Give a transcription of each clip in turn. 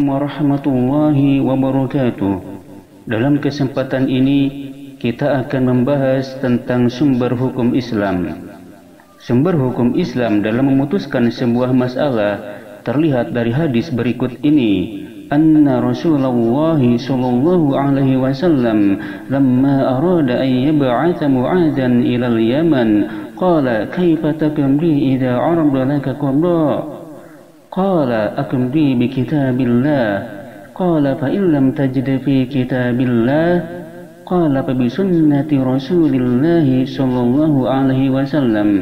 warahmatullahi wabarakatuh. Dalam kesempatan ini kita akan membahas tentang sumber hukum Islam. Sumber hukum Islam dalam memutuskan sebuah masalah terlihat dari hadis berikut ini. Anna Rasulullah sallallahu alaihi wasallam lamma arada an yab'atha Mu'adzan ila al-Yaman qala kaifa taqdi idza 'arada laka qada qala aqdi bi kitabillah qala fa in lam tajid fi kitabillah qala fa bi sunnati Rasulillah sallallahu alaihi wasallam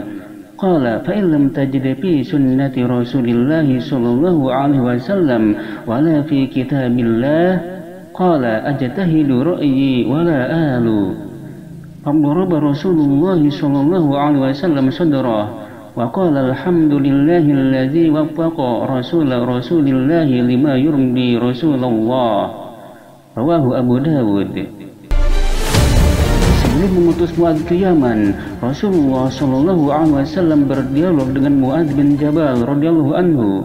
qala fa in lam tajid fi sunnati Rasulillah sallallahu alaihi wasallam wala fi kitabillah qala ajtahidu ra'yi wala alu fadaraba Rasulullah sallallahu alaihi wasallam sadrah wa qala alhamdulillahi alladzi waffaqa Rasulillah lima yurdi Rasulullah rawahu Abu Dawud. Sebelum mengutus Mu'adz ke Yaman, Rasulullah sallallahu alaihi wasallam berdialog dengan Mu'adz bin Jabal radhiyallahu anhu.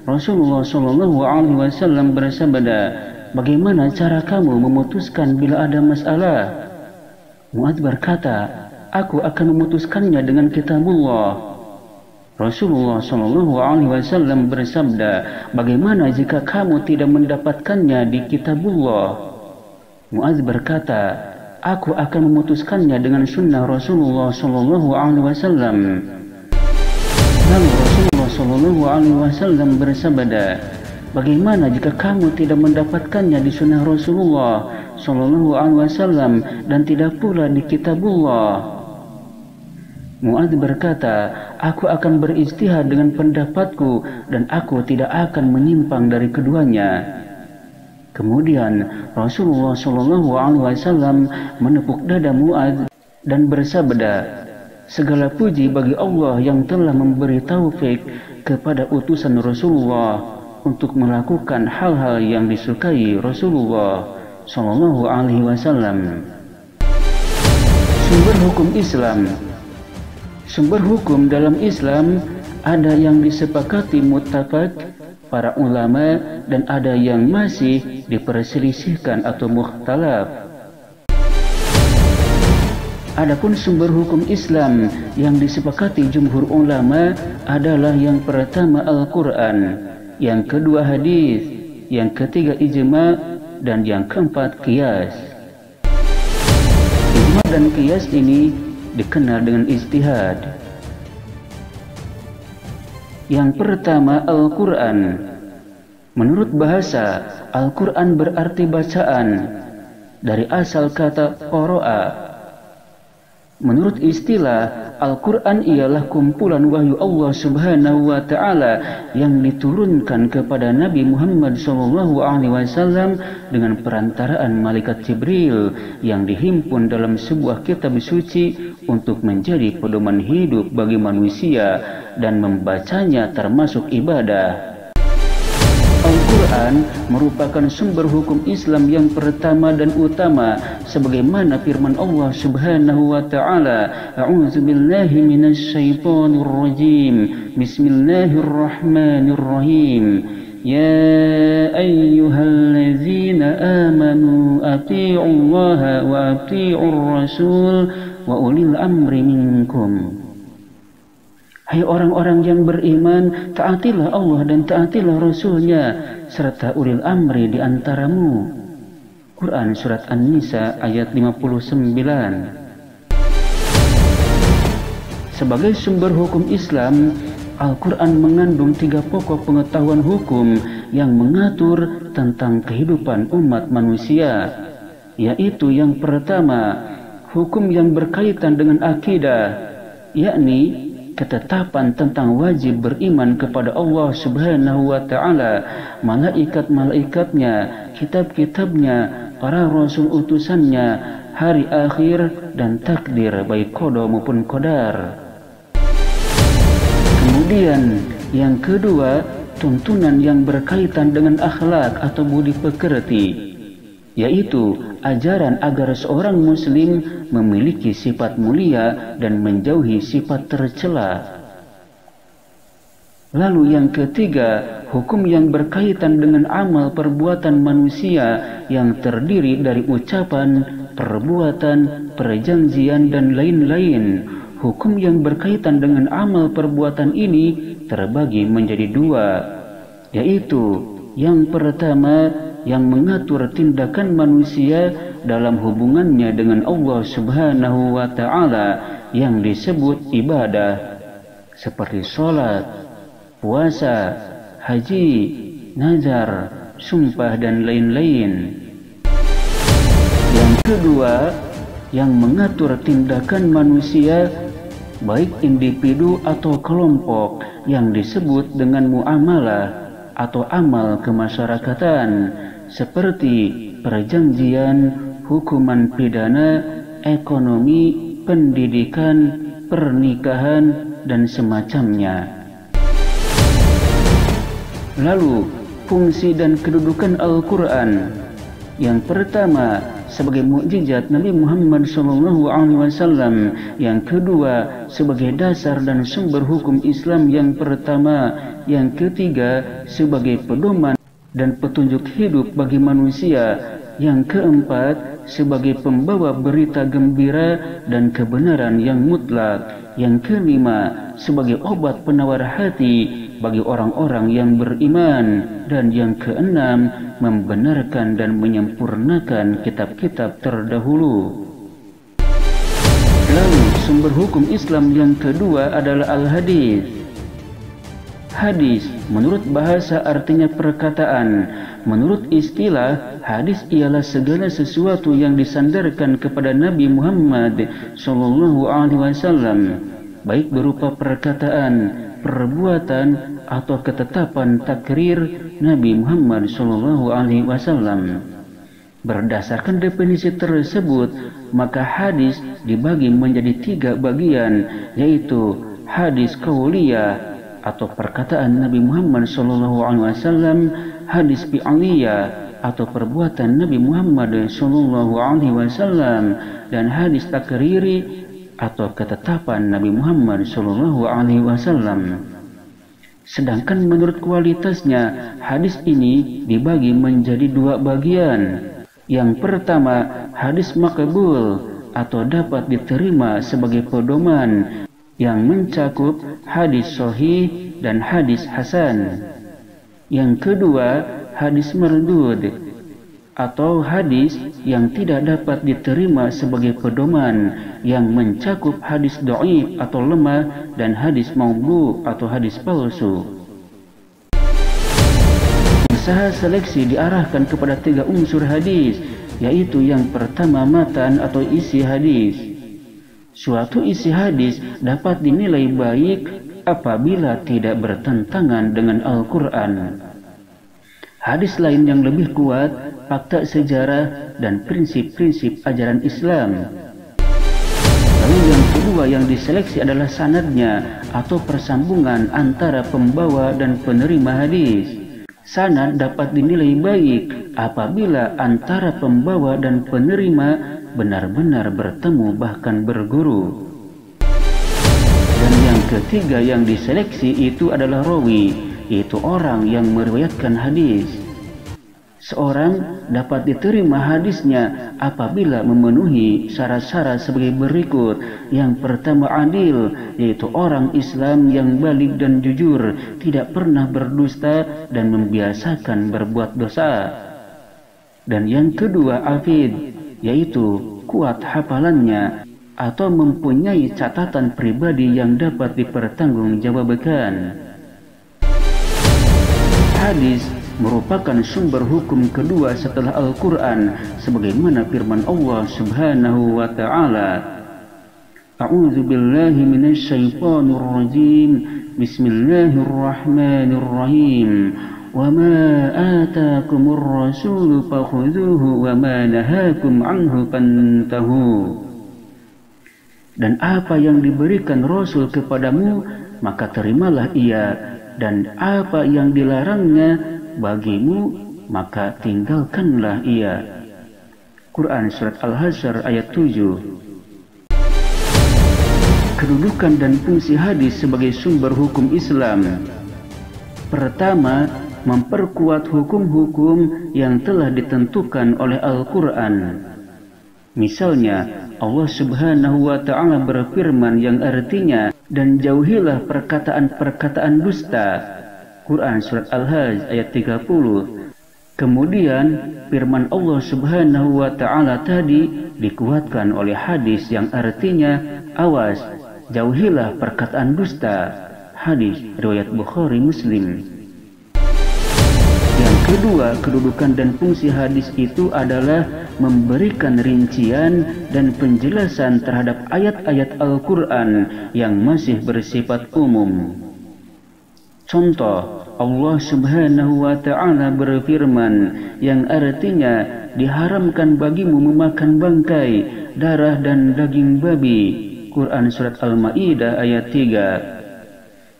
Rasulullah sallallahu alaihi wasallam bersabda, "Bagaimana cara kamu memutuskan bila ada masalah?" Mu'adz berkata, "Aku akan memutuskannya dengan kitabullah." Rasulullah sallallahu alaihi wasallam bersabda, "Bagaimana jika kamu tidak mendapatkannya di kitabullah?" Mu'adz berkata, "Aku akan memutuskannya dengan sunnah Rasulullah sallallahu alaihi wasallam." Lalu Rasulullah sallallahu alaihi wasallam bersabda, "Bagaimana jika kamu tidak mendapatkannya di sunnah Rasulullah sallallahu alaihi wasallam dan tidak pula di kitabullah?" Mu'adz berkata, "Aku akan beristihad dengan pendapatku dan aku tidak akan menyimpang dari keduanya." Kemudian Rasulullah sallallahu alaihi wasallam menepuk dada Mu'adz dan bersabda, "Segala puji bagi Allah yang telah memberi taufik kepada utusan Rasulullah untuk melakukan hal-hal yang disukai Rasulullah sallallahu alaihi wasallam." Sumber hukum Islam. Sumber hukum dalam Islam ada yang disepakati muttafaq para ulama dan ada yang masih diperselisihkan atau mukhtalaf. Adapun sumber hukum Islam yang disepakati jumhur ulama adalah yang pertama Al-Quran, yang kedua hadis, yang ketiga ijma, dan yang keempat qiyas. Ijma dan qiyas ini dikenal dengan ijtihad. Yang pertama Al-Quran. Menurut bahasa, Al-Quran berarti bacaan dari asal kata qara'a. Menurut istilah, Al-Quran ialah kumpulan wahyu Allah subhanahu wa ta'ala yang diturunkan kepada Nabi Muhammad SAW dengan perantaraan malaikat Jibril yang dihimpun dalam sebuah kitab suci untuk menjadi pedoman hidup bagi manusia dan membacanya termasuk ibadah. Al-Quran merupakan sumber hukum Islam yang pertama dan utama sebagaimana firman Allah subhanahu wa ta'ala, "A'udzu billahi minasy syaithanir rajim. Bismillahirrahmanirrahim. Ya ayyuhallazina amanu athi'ullaha wa athi'ur rasul wa ulil amri minkum." Hai orang-orang yang beriman, taatilah Allah dan taatilah Rasulnya, serta ulil amri di antaramu. Quran Surat An-Nisa ayat 59. Sebagai sumber hukum Islam, Al-Quran mengandung 3 pokok pengetahuan hukum yang mengatur tentang kehidupan umat manusia, yaitu yang pertama, hukum yang berkaitan dengan akidah, yakni ketetapan tentang wajib beriman kepada Allah subhanahu wa ta'ala, malaikat-malaikatnya, kitab-kitabnya, para rasul utusannya, hari akhir, dan takdir baik qada maupun qadar. Kemudian yang kedua, tuntunan yang berkaitan dengan akhlak atau budi pekerti, yaitu ajaran agar seorang muslim memiliki sifat mulia dan menjauhi sifat tercela. Lalu yang ketiga, hukum yang berkaitan dengan amal perbuatan manusia yang terdiri dari ucapan, perbuatan, perjanjian, dan lain-lain. Hukum yang berkaitan dengan amal perbuatan ini terbagi menjadi dua, yaitu yang pertama yang mengatur tindakan manusia dalam hubungannya dengan Allah Subhanahu wa Ta'ala yang disebut ibadah, seperti sholat, puasa, haji, nazar, sumpah, dan lain-lain. Yang kedua, yang mengatur tindakan manusia baik individu atau kelompok yang disebut dengan muamalah atau amal kemasyarakatan, seperti perjanjian, hukuman pidana, ekonomi, pendidikan, pernikahan, dan semacamnya. Lalu, fungsi dan kedudukan Al-Quran. Yang pertama, sebagai mukjizat Nabi Muhammad SAW. Yang kedua, sebagai dasar dan sumber hukum Islam yang pertama. Yang ketiga, sebagai pedoman dan petunjuk hidup bagi manusia. Yang keempat, sebagai pembawa berita gembira dan kebenaran yang mutlak. Yang kelima, sebagai obat penawar hati bagi orang-orang yang beriman. Dan yang keenam, membenarkan dan menyempurnakan kitab-kitab terdahulu. Lalu sumber hukum Islam yang kedua adalah al-hadis. Hadis menurut bahasa artinya perkataan. Menurut istilah, hadis ialah segala sesuatu yang disandarkan kepada Nabi Muhammad SAW, baik berupa perkataan, perbuatan, atau ketetapan takrir Nabi Muhammad SAW. Berdasarkan definisi tersebut, maka hadis dibagi menjadi tiga bagian, yaitu hadis qauliyah atau perkataan Nabi Muhammad SAW, hadis fi'liyah atau perbuatan Nabi Muhammad SAW, dan hadis takriri atau ketetapan Nabi Muhammad SAW. Sedangkan menurut kualitasnya, hadis ini dibagi menjadi dua bagian. Yang pertama, hadis maqbul atau dapat diterima sebagai pedoman, yang mencakup hadis sahih dan hadis hasan. Yang kedua, hadis mardud atau hadis yang tidak dapat diterima sebagai pedoman, yang mencakup hadis dhaif atau lemah dan hadis maudhu atau hadis palsu. Usaha seleksi diarahkan kepada tiga unsur hadis, yaitu yang pertama matan atau isi hadis. Suatu isi hadis dapat dinilai baik apabila tidak bertentangan dengan Al-Quran. Hadis lain yang lebih kuat, fakta sejarah, dan prinsip-prinsip ajaran Islam. Lalu yang kedua yang diseleksi adalah sanadnya atau persambungan antara pembawa dan penerima hadis. Sanad dapat dinilai baik apabila antara pembawa dan penerima benar-benar bertemu bahkan berguru. Dan yang ketiga yang diseleksi itu adalah rawi, yaitu orang yang meriwayatkan hadis. Seorang dapat diterima hadisnya apabila memenuhi syarat-syarat sebagai berikut. Yang pertama adil, yaitu orang Islam yang baligh dan jujur, tidak pernah berdusta dan membiasakan berbuat dosa. Dan yang kedua afid, yaitu kuat hafalannya atau mempunyai catatan pribadi yang dapat dipertanggungjawabkan. Hadis merupakan sumber hukum kedua setelah Al-Quran, sebagaimana firman Allah Subhanahu wa Ta'ala, A'udzu billahi minasy syaithanir rajim. Bismillahirrahmanirrahim. Wa ma ataakumur rasulu fakhudhuhu wa ma nahakum anhu fantahu. Dan apa yang diberikan Rasul kepadamu, maka terimalah ia, dan apa yang dilarangnya bagimu, maka tinggalkanlah ia. Quran Surat Al-Hasyr ayat 7. Kedudukan dan fungsi hadis sebagai sumber hukum Islam. Pertama, memperkuat hukum-hukum yang telah ditentukan oleh Al-Quran. Misalnya, Allah Subhanahu wa Ta'ala berfirman yang artinya, dan jauhilah perkataan-perkataan dusta. Quran Surat Al-Hajj ayat 30. Kemudian, firman Allah Subhanahu wa Ta'ala tadi dikuatkan oleh hadis yang artinya, awas, jauhilah perkataan dusta. Hadis riwayat Bukhari Muslim. Yang kedua, kedudukan dan fungsi hadis itu adalah memberikan rincian dan penjelasan terhadap ayat-ayat Al-Quran yang masih bersifat umum. Contoh, Allah Subhanahu wa Ta'ala berfirman yang artinya, diharamkan bagimu memakan bangkai, darah dan daging babi. Quran Surat Al-Ma'idah ayat 3.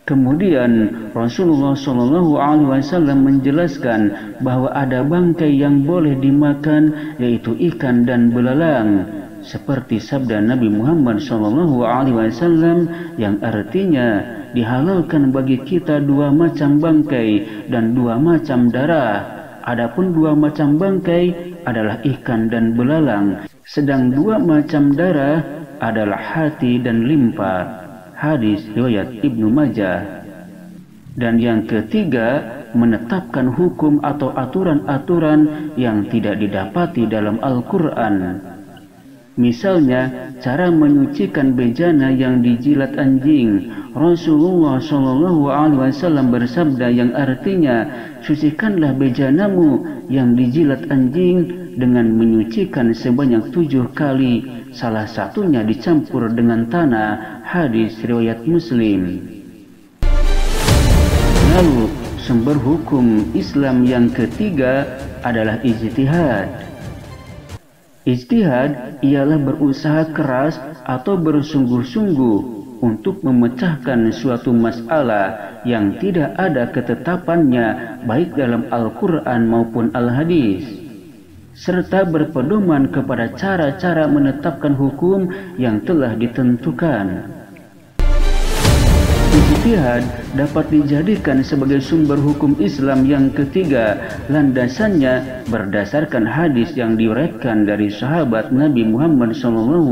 Kemudian Rasulullah SAW menjelaskan bahwa ada bangkai yang boleh dimakan, yaitu ikan dan belalang, seperti sabda Nabi Muhammad SAW yang artinya, dihalalkan bagi kita 2 macam bangkai dan 2 macam darah. Adapun 2 macam bangkai adalah ikan dan belalang, sedang 2 macam darah adalah hati dan limpa. Hadis riwayat Ibnu Majah. Dan yang ketiga, menetapkan hukum atau aturan-aturan yang tidak didapati dalam Al-Quran. Misalnya, cara menyucikan bejana yang dijilat anjing. Rasulullah SAW bersabda yang artinya, sucikanlah bejanamu yang dijilat anjing dengan menyucikan sebanyak 7 kali, salah satunya dicampur dengan tanah. Hadis riwayat Muslim. Lalu, sumber hukum Islam yang ketiga adalah ijtihad. Ijtihad ialah berusaha keras atau bersungguh-sungguh untuk memecahkan suatu masalah yang tidak ada ketetapannya baik dalam Al-Quran maupun Al-Hadis, serta berpedoman kepada cara-cara menetapkan hukum yang telah ditentukan. Ijtihad dapat dijadikan sebagai sumber hukum Islam yang ketiga. Landasannya berdasarkan hadis yang diriwayatkan dari sahabat Nabi Muhammad SAW,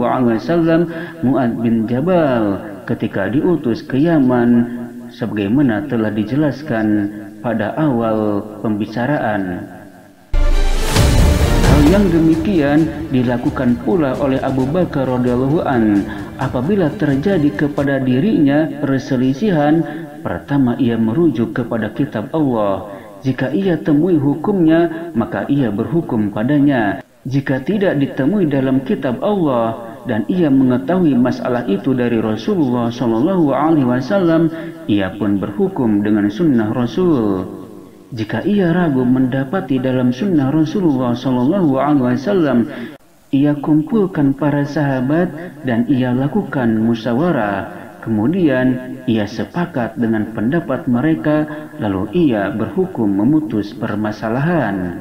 Mu'adz bin Jabal, ketika diutus ke Yaman, sebagaimana telah dijelaskan pada awal pembicaraan. Hal yang demikian dilakukan pula oleh Abu Bakar radhiyallahu an. Apabila terjadi kepada dirinya perselisihan, pertama ia merujuk kepada kitab Allah. Jika ia temui hukumnya, maka ia berhukum padanya. Jika tidak ditemui dalam kitab Allah dan ia mengetahui masalah itu dari Rasulullah SAW, ia pun berhukum dengan sunnah Rasul. Jika ia ragu mendapati dalam sunnah Rasulullah SAW, ia kumpulkan para sahabat dan ia lakukan musyawarah. Kemudian ia sepakat dengan pendapat mereka, lalu ia berhukum memutus permasalahan.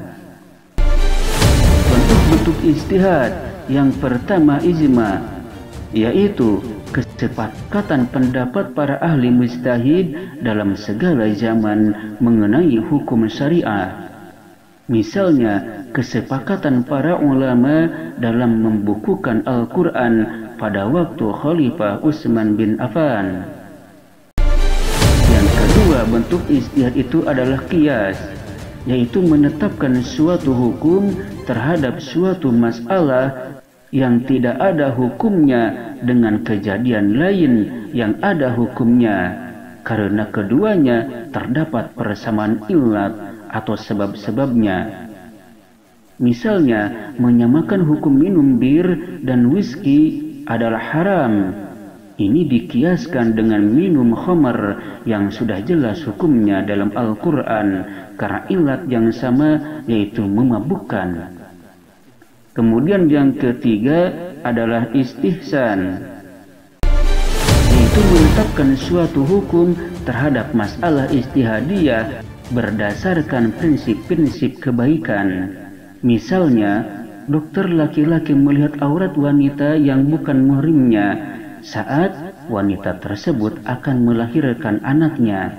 Bentuk-bentuk ijtihad yang pertama ijma, yaitu kesepakatan pendapat para ahli mujtahid dalam segala zaman mengenai hukum syariah. Misalnya, kesepakatan para ulama dalam membukukan Al-Quran pada waktu Khalifah Utsman bin Affan. Yang kedua bentuk ijtihad itu adalah qiyas, yaitu menetapkan suatu hukum terhadap suatu masalah yang tidak ada hukumnya dengan kejadian lain yang ada hukumnya, karena keduanya terdapat persamaan illat atau sebab-sebabnya. Misalnya, menyamakan hukum minum bir dan whisky adalah haram. Ini dikiaskan dengan minum khamar yang sudah jelas hukumnya dalam Al-Quran karena ilat yang sama, yaitu memabukkan. Kemudian yang ketiga adalah istihsan, yaitu menetapkan suatu hukum terhadap masalah ijtihadiyah berdasarkan prinsip-prinsip kebaikan. Misalnya, dokter laki-laki melihat aurat wanita yang bukan muhrimnya saat wanita tersebut akan melahirkan anaknya.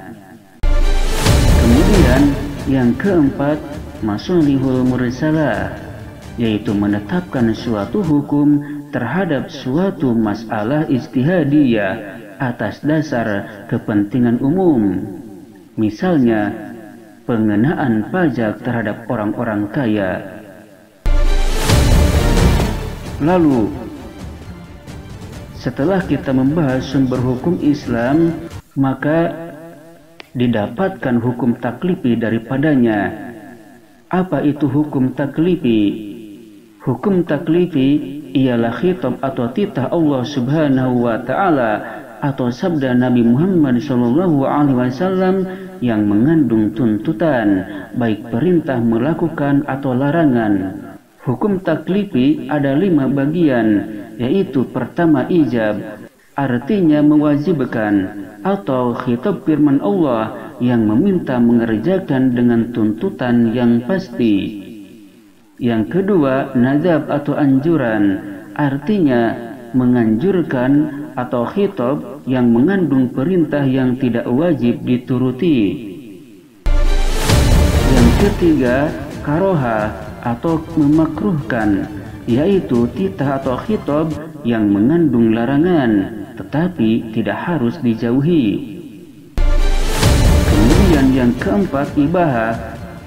Kemudian yang keempat, masalihul mursalah, yaitu menetapkan suatu hukum terhadap suatu masalah ijtihadiyah atas dasar kepentingan umum. Misalnya, pengenaan pajak terhadap orang-orang kaya. Lalu, setelah kita membahas sumber hukum Islam, maka didapatkan hukum taklifi daripadanya. Apa itu hukum taklifi? Hukum taklifi ialah khitab atau titah Allah Subhanahu wa Ta'ala atau sabda Nabi Muhammad SAW yang mengandung tuntutan, baik perintah melakukan atau larangan. Hukum taklifi ada 5 bagian, yaitu pertama ijab, artinya mewajibkan, atau khitab firman Allah yang meminta mengerjakan dengan tuntutan yang pasti. Yang kedua, nadab atau anjuran, artinya menganjurkan, atau khitab yang mengandung perintah yang tidak wajib dituruti. Yang ketiga, karoha atau memakruhkan, yaitu titah atau khitab yang mengandung larangan tetapi tidak harus dijauhi. Kemudian yang keempat, ibahah,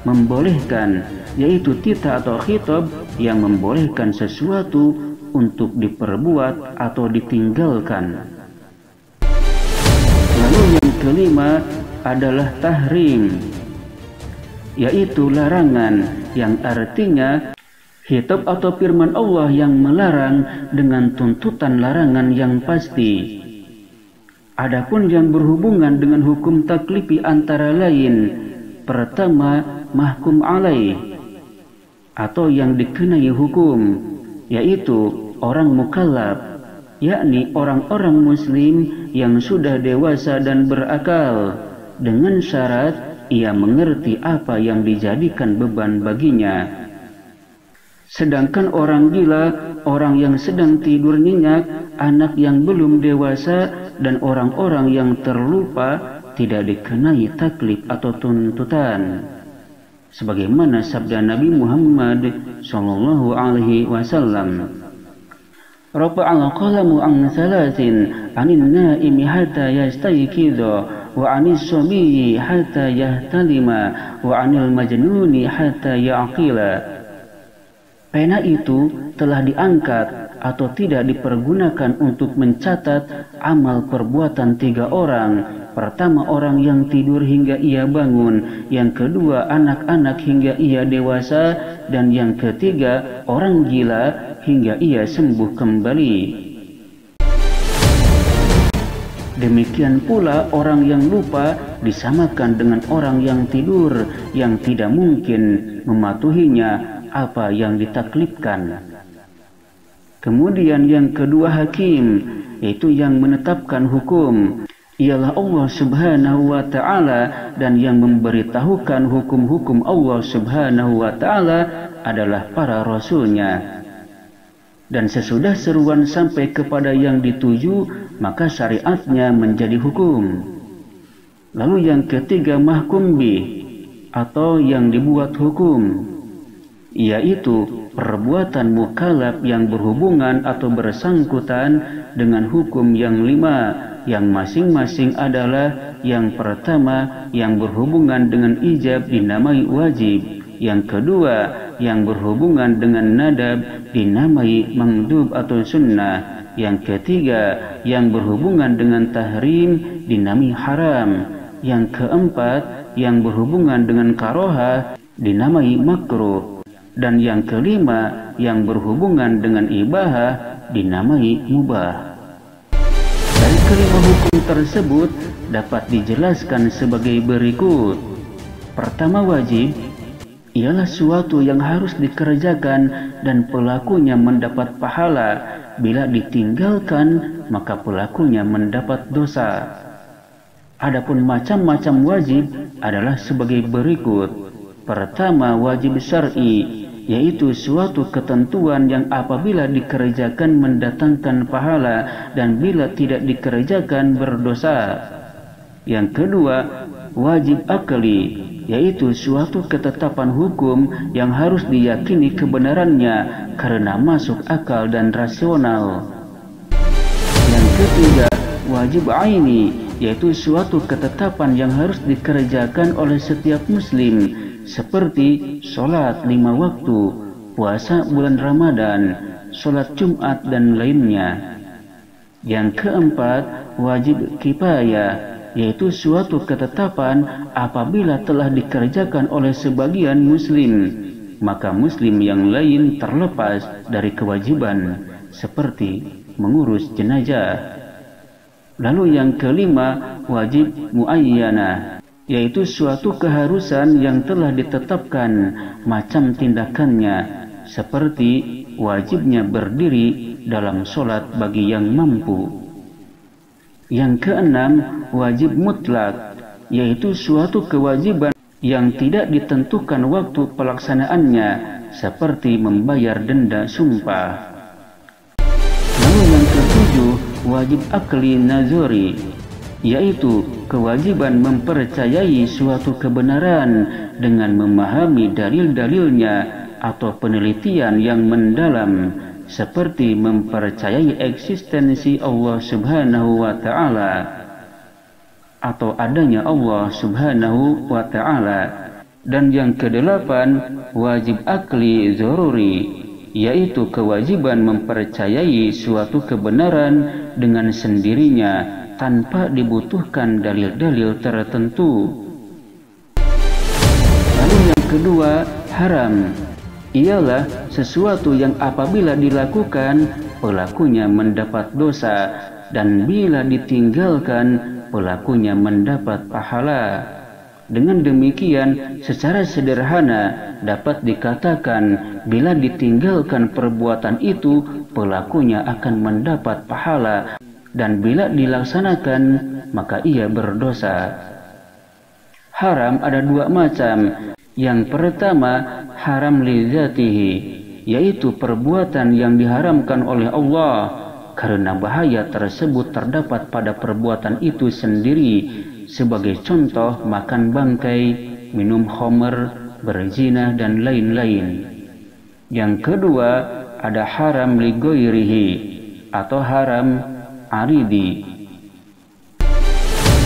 membolehkan, yaitu titah atau khitab yang membolehkan sesuatu untuk diperbuat atau ditinggalkan. Lalu yang kelima adalah tahrim, yaitu larangan, yang artinya khitab atau firman Allah yang melarang dengan tuntutan larangan yang pasti. Adapun yang berhubungan dengan hukum taklifi antara lain, pertama, mahkum alaih, atau yang dikenai hukum, yaitu orang mukallaf, yakni orang-orang muslim yang sudah dewasa dan berakal, dengan syarat ia mengerti apa yang dijadikan beban baginya. Sedangkan orang gila, orang yang sedang tidur nyenyak, anak yang belum dewasa, dan orang-orang yang terlupa tidak dikenai taklif atau tuntutan. Sebagaimana sabda Nabi Muhammad SAW, Rafa'al qalamu an thalathin, anin naimi hatta yastayqidha, wa anis sabiyyi hatta yahtalima, wa anil majnuni hatta ya'qila. Pena itu telah diangkat atau tidak dipergunakan untuk mencatat amal perbuatan 3 orang. Pertama, orang yang tidur hingga ia bangun. Yang kedua, anak-anak hingga ia dewasa. Dan yang ketiga, orang gila hingga ia sembuh kembali. Demikian pula orang yang lupa disamakan dengan orang yang tidur, yang tidak mungkin mematuhinya apa yang ditaklifkan. Kemudian yang kedua, hakim, yaitu yang menetapkan hukum, ialah Allah Subhanahu wa Ta'ala, dan yang memberitahukan hukum-hukum Allah Subhanahu wa Ta'ala adalah para rasulnya. Dan sesudah seruan sampai kepada yang dituju, maka syariatnya menjadi hukum. Lalu yang ketiga, mahkum bih, atau yang dibuat hukum, yaitu perbuatan mukallaf yang berhubungan atau bersangkutan dengan hukum yang 5, yang masing-masing adalah: yang pertama, yang berhubungan dengan ijab dinamai wajib; yang kedua, yang berhubungan dengan nadab dinamai mandub atau sunnah; yang ketiga, yang berhubungan dengan tahrim dinamai haram; yang keempat, yang berhubungan dengan karohah dinamai makruh; dan yang kelima, yang berhubungan dengan ibahah dinamai mubah. Dari kelima hukum tersebut dapat dijelaskan sebagai berikut. Pertama, wajib ialah suatu yang harus dikerjakan dan pelakunya mendapat pahala. Bila ditinggalkan, maka pelakunya mendapat dosa. Adapun macam-macam wajib adalah sebagai berikut. Pertama, wajib syar'i, yaitu suatu ketentuan yang apabila dikerjakan mendatangkan pahala dan bila tidak dikerjakan berdosa. Yang kedua, wajib akli, yaitu suatu ketetapan hukum yang harus diyakini kebenarannya karena masuk akal dan rasional. Yang ketiga, wajib aini, yaitu suatu ketetapan yang harus dikerjakan oleh setiap muslim, seperti sholat 5 waktu, puasa bulan Ramadan, sholat Jumat, dan lainnya. Yang keempat, wajib kifayah, yaitu suatu ketetapan apabila telah dikerjakan oleh sebagian muslim, maka muslim yang lain terlepas dari kewajiban, seperti mengurus jenazah. Lalu yang kelima, wajib muayyanah, yaitu suatu keharusan yang telah ditetapkan macam tindakannya, seperti wajibnya berdiri dalam sholat bagi yang mampu. Yang keenam, wajib mutlak, yaitu suatu kewajiban yang tidak ditentukan waktu pelaksanaannya, seperti membayar denda sumpah. Lalu yang ketujuh, wajib akli nazari, yaitu kewajiban mempercayai suatu kebenaran dengan memahami dalil-dalilnya atau penelitian yang mendalam, seperti mempercayai eksistensi Allah Subhanahu wa Ta'ala atau adanya Allah Subhanahu wa Ta'ala. Dan yang kedelapan, wajib akli zaruri, yaitu kewajiban mempercayai suatu kebenaran dengan sendirinya tanpa dibutuhkan dalil-dalil tertentu. Lalu yang kedua, haram, ialah sesuatu yang apabila dilakukan pelakunya mendapat dosa, dan bila ditinggalkan pelakunya mendapat pahala. Dengan demikian, secara sederhana dapat dikatakan bila ditinggalkan perbuatan itu pelakunya akan mendapat pahala, dan bila dilaksanakan maka ia berdosa. Haram ada 2 macam. Yang pertama, haram li dzatihi, yaitu perbuatan yang diharamkan oleh Allah karena bahaya tersebut terdapat pada perbuatan itu sendiri, sebagai contoh makan bangkai, minum khamr, berzina, dan lain-lain. Yang kedua, ada haram li ghairihi atau haram aridi,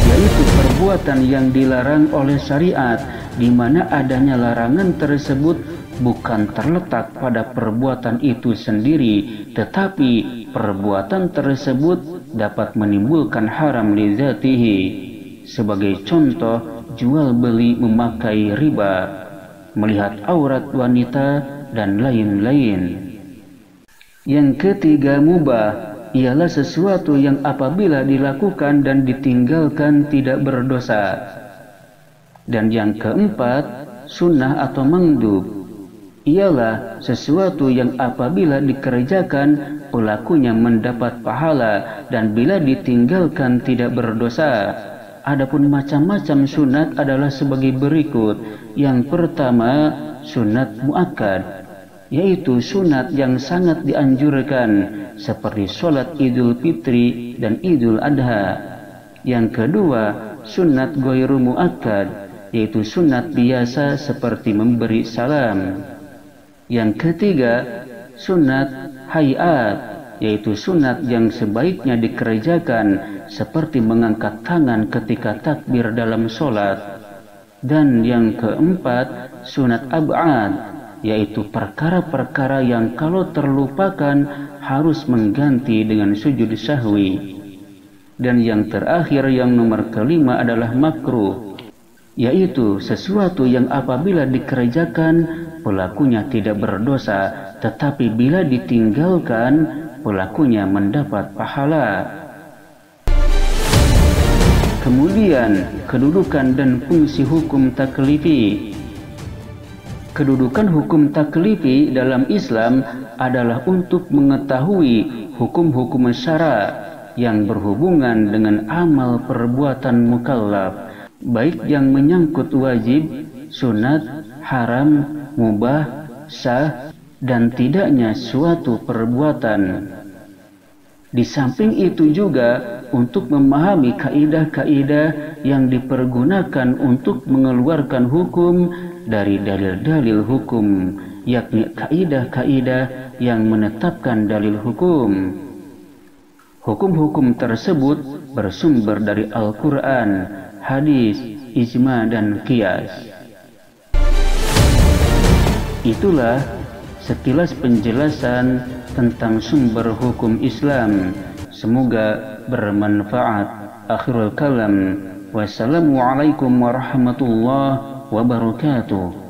yaitu perbuatan yang dilarang oleh syariat, di mana adanya larangan tersebut bukan terletak pada perbuatan itu sendiri, tetapi perbuatan tersebut dapat menimbulkan haram li dzatihi. Sebagai contoh, jual beli memakai riba, melihat aurat wanita, dan lain-lain. Yang ketiga, mubah, ialah sesuatu yang apabila dilakukan dan ditinggalkan tidak berdosa. Dan yang keempat, sunnah atau mandub, ialah sesuatu yang apabila dikerjakan pelakunya mendapat pahala, dan bila ditinggalkan tidak berdosa. Adapun macam-macam sunat adalah sebagai berikut. Yang pertama, sunat muakkad, yaitu sunat yang sangat dianjurkan, seperti sholat Idul Fitri dan Idul Adha. Yang kedua, sunat ghairu muakkad, yaitu sunat biasa seperti memberi salam. Yang ketiga, sunat hayat, yaitu sunat yang sebaiknya dikerjakan, seperti mengangkat tangan ketika takbir dalam sholat. Dan yang keempat, sunat ab'ad, yaitu perkara-perkara yang kalau terlupakan harus mengganti dengan sujud sahwi. Dan yang terakhir, yang nomor kelima, adalah makruh, yaitu sesuatu yang apabila dikerjakan pelakunya tidak berdosa, tetapi bila ditinggalkan pelakunya mendapat pahala. Kemudian, kedudukan dan fungsi hukum taklifi. Kedudukan hukum taklifi dalam Islam adalah untuk mengetahui hukum-hukum syara yang berhubungan dengan amal perbuatan mukallaf, baik yang menyangkut wajib, sunat, haram, mubah, sah, dan tidaknya suatu perbuatan. Di samping itu juga untuk memahami kaidah-kaidah yang dipergunakan untuk mengeluarkan hukum dari dalil-dalil hukum, yakni kaidah-kaidah yang menetapkan dalil hukum. Hukum-hukum tersebut bersumber dari Al-Quran, hadis, ijma, dan qiyas. Itulah sekilas penjelasan tentang sumber hukum Islam. Semoga bermanfaat. Akhirul kalam. Wassalamualaikum warahmatullahi wabarakatuh.